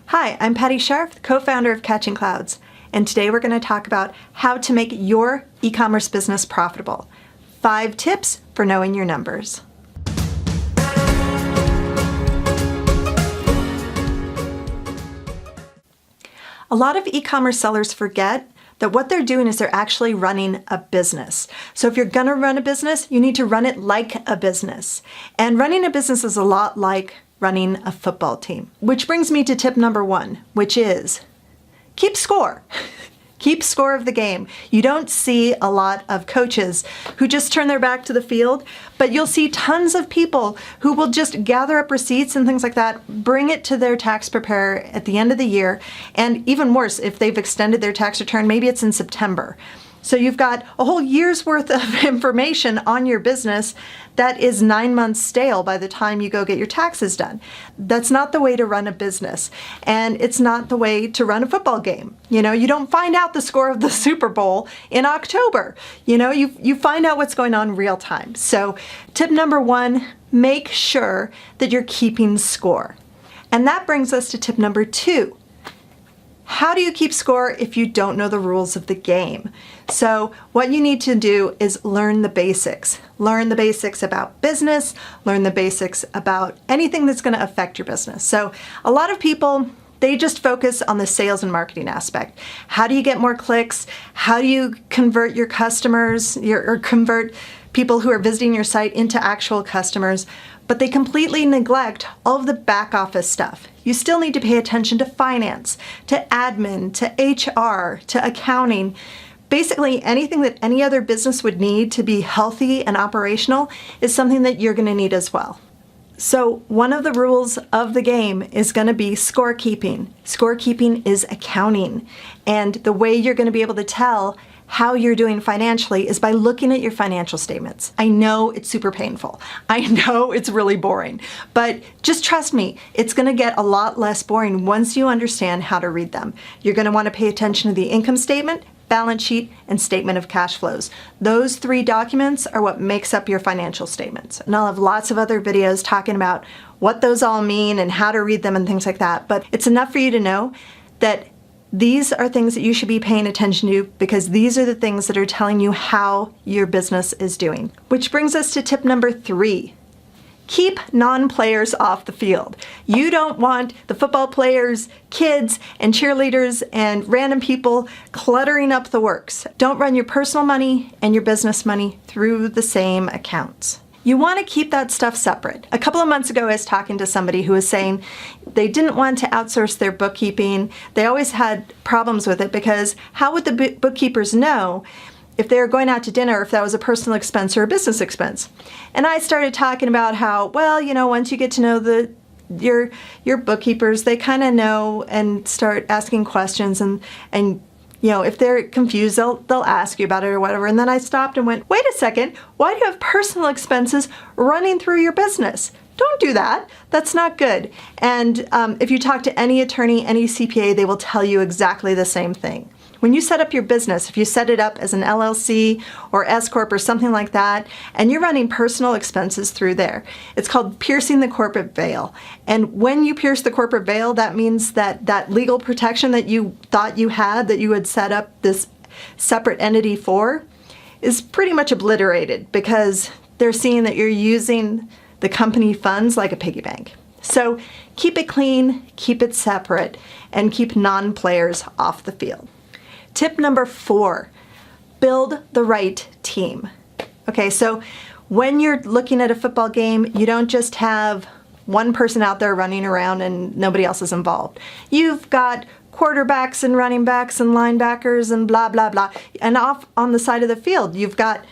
Hi, I'm Patty Scharf, co-founder of Catching Clouds, and today we're going to talk about how to make your e-commerce business profitable. 5 tips for knowing your numbers. A lot of e-commerce sellers forget that what they're doing is they're actually running a business. So if you're gonna run a business, you need to run it like a business. And running a business is a lot like running a football team. Which brings me to tip number 1, which is keep score. Keep score of the game. You don't see a lot of coaches who just turn their back to the field, but you'll see tons of people who will just gather up receipts and things like that, bring it to their tax preparer at the end of the year, and even worse, if they've extended their tax return, maybe it's in September. So you've got a whole year's worth of information on your business that is 9 months stale by the time you go get your taxes done. That's not the way to run a business, and it's not the way to run a football game. You know, you don't find out the score of the Super Bowl in October. You know, you find out what's going on real time. So tip number 1, make sure that you're keeping score. And that brings us to tip number 2. How do you keep score if you don't know the rules of the game? So what you need to do is learn the basics. Learn the basics about business, learn the basics about anything that's going to affect your business. So a lot of people, they just focus on the sales and marketing aspect. How do you get more clicks? How do you convert your customers or convert people who are visiting your site into actual customers? But they completely neglect all of the back office stuff. You still need to pay attention to finance, to admin, to HR, to accounting. Basically, anything that any other business would need to be healthy and operational is something that you're going to need as well. So one of the rules of the game is going to be scorekeeping. Scorekeeping is accounting. And the way you're going to be able to tell how you're doing financially is by looking at your financial statements. I know it's super painful. I know it's really boring, but just trust me, it's gonna get a lot less boring once you understand how to read them. You're gonna wanna pay attention to the income statement, balance sheet, and statement of cash flows. Those 3 documents are what makes up your financial statements. And I'll have lots of other videos talking about what those all mean and how to read them and things like that, but it's enough for you to know that these are things that you should be paying attention to because these are the things that are telling you how your business is doing. Which brings us to tip number 3. Keep non-players off the field. You don't want the football players, kids, and cheerleaders and random people cluttering up the works. Don't run your personal money and your business money through the same accounts. You want to keep that stuff separate. A couple of months ago, I was talking to somebody who was saying they didn't want to outsource their bookkeeping. They always had problems with it because how would the bookkeepers know if they were going out to dinner, if that was a personal expense or a business expense? And I started talking about how, well, you know, once you get to know your bookkeepers, they kind of know and start asking questions and you know, if they're confused, they'll ask you about it or whatever. And then I stopped and went, wait a second, why do you have personal expenses running through your business? Don't do that. That's not good. And if you talk to any attorney, any CPA, they will tell you exactly the same thing. When you set up your business, if you set it up as an LLC or S Corp or something like that, and you're running personal expenses through there, it's called piercing the corporate veil. And when you pierce the corporate veil, that means that that legal protection that you thought you had, that you had set up this separate entity for, is pretty much obliterated because they're seeing that you're using the company funds like a piggy bank. So keep it clean, keep it separate, and keep non-players off the field. Tip number 4, build the right team. Okay, so when you're looking at a football game, you don't just have one person out there running around and nobody else is involved. You've got quarterbacks and running backs and linebackers and blah, blah, blah. And off on the side of the field, you've got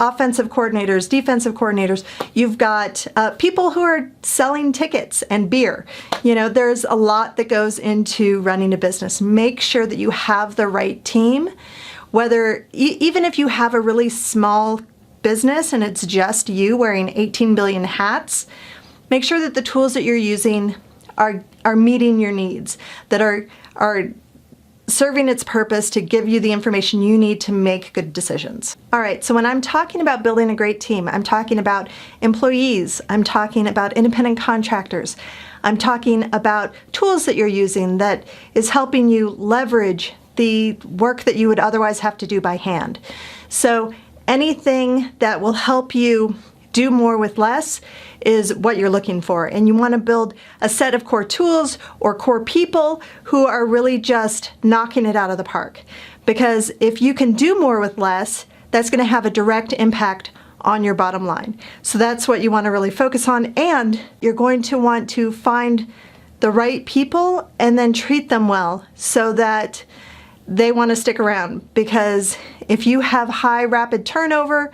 offensive coordinators, defensive coordinators. You've got people who are selling tickets and beer. You know, there's a lot that goes into running a business. Make sure that you have the right team. Whether, even if you have a really small business and it's just you wearing 18 billion hats, make sure that the tools that you're using are meeting your needs, that are serving its purpose to give you the information you need to make good decisions. All right, so when I'm talking about building a great team, I'm talking about employees, I'm talking about independent contractors, I'm talking about tools that you're using that is helping you leverage the work that you would otherwise have to do by hand. So anything that will help you do more with less is what you're looking for. And you want to build a set of core tools or core people who are really just knocking it out of the park. Because if you can do more with less, that's going to have a direct impact on your bottom line. So that's what you want to really focus on. And you're going to want to find the right people and then treat them well so that they want to stick around. Because if you have high rapid turnover,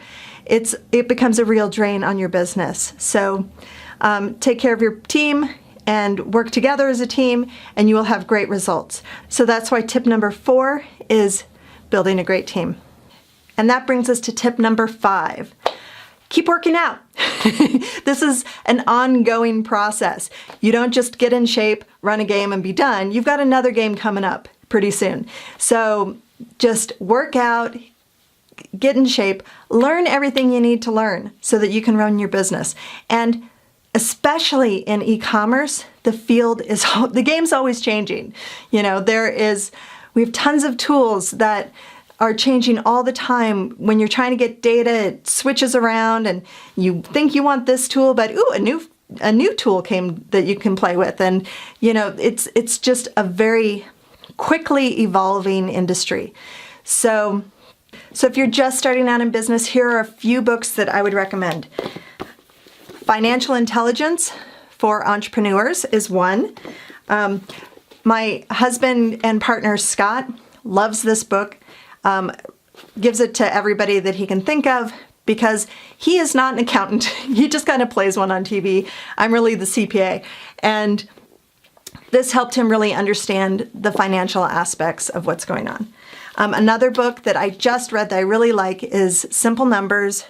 it becomes a real drain on your business. So take care of your team and work together as a team, and you will have great results. So that's why tip number 4 is building a great team. And that brings us to tip number 5. Keep working out. This is an ongoing process. You don't just get in shape, run a game, and be done. You've got another game coming up pretty soon. So just work out, get in shape, learn everything you need to learn so that you can run your business. And especially in e-commerce, the game's always changing. You know, we have tons of tools that are changing all the time. When you're trying to get data, it switches around and you think you want this tool, but a new tool came that you can play with. And you know, it's just a very quickly evolving industry. So if you're just starting out in business, here are a few books that I would recommend. Financial Intelligence for Entrepreneurs is one. My husband and partner, Scott, loves this book, gives it to everybody that he can think of because he is not an accountant. He just kind of plays one on TV. I'm really the CPA. And this helped him really understand the financial aspects of what's going on. Another book that I just read that I really like is Simple Numbers,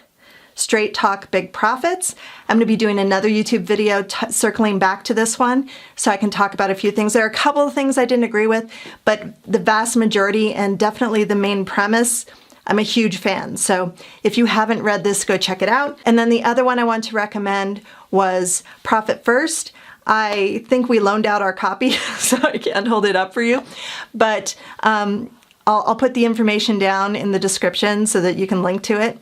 Straight Talk, Big Profits. I'm going to be doing another YouTube video circling back to this one so I can talk about a few things. There are a couple of things I didn't agree with, but the vast majority and definitely the main premise, I'm a huge fan. So if you haven't read this, go check it out. And then the other one I want to recommend was Profit First. I think we loaned out our copy, so I can't hold it up for you. But I'll put the information down in the description so that you can link to it.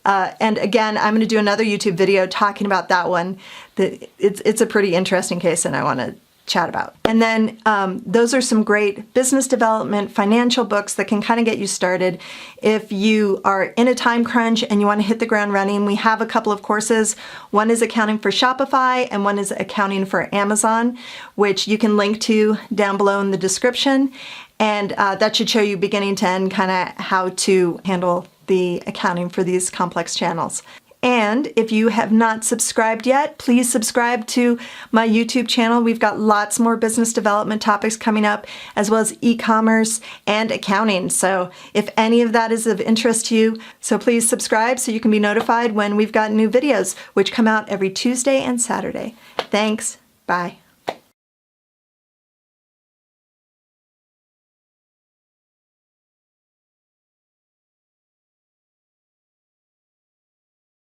And again, I'm going to do another YouTube video talking about that one. It's a pretty interesting case and I want to chat about. And then those are some great business development, financial books that can kind of get you started. If you are in a time crunch and you want to hit the ground running, we have a couple of courses. One is accounting for Shopify and one is accounting for Amazon, which you can link to down below in the description. And that should show you beginning to end kind of how to handle the accounting for these complex channels. And if you have not subscribed yet, please subscribe to my YouTube channel. We've got lots more business development topics coming up, as well as e-commerce and accounting. So if any of that is of interest to you, so please subscribe so you can be notified when we've got new videos, which come out every Tuesday and Saturday. Thanks. Bye.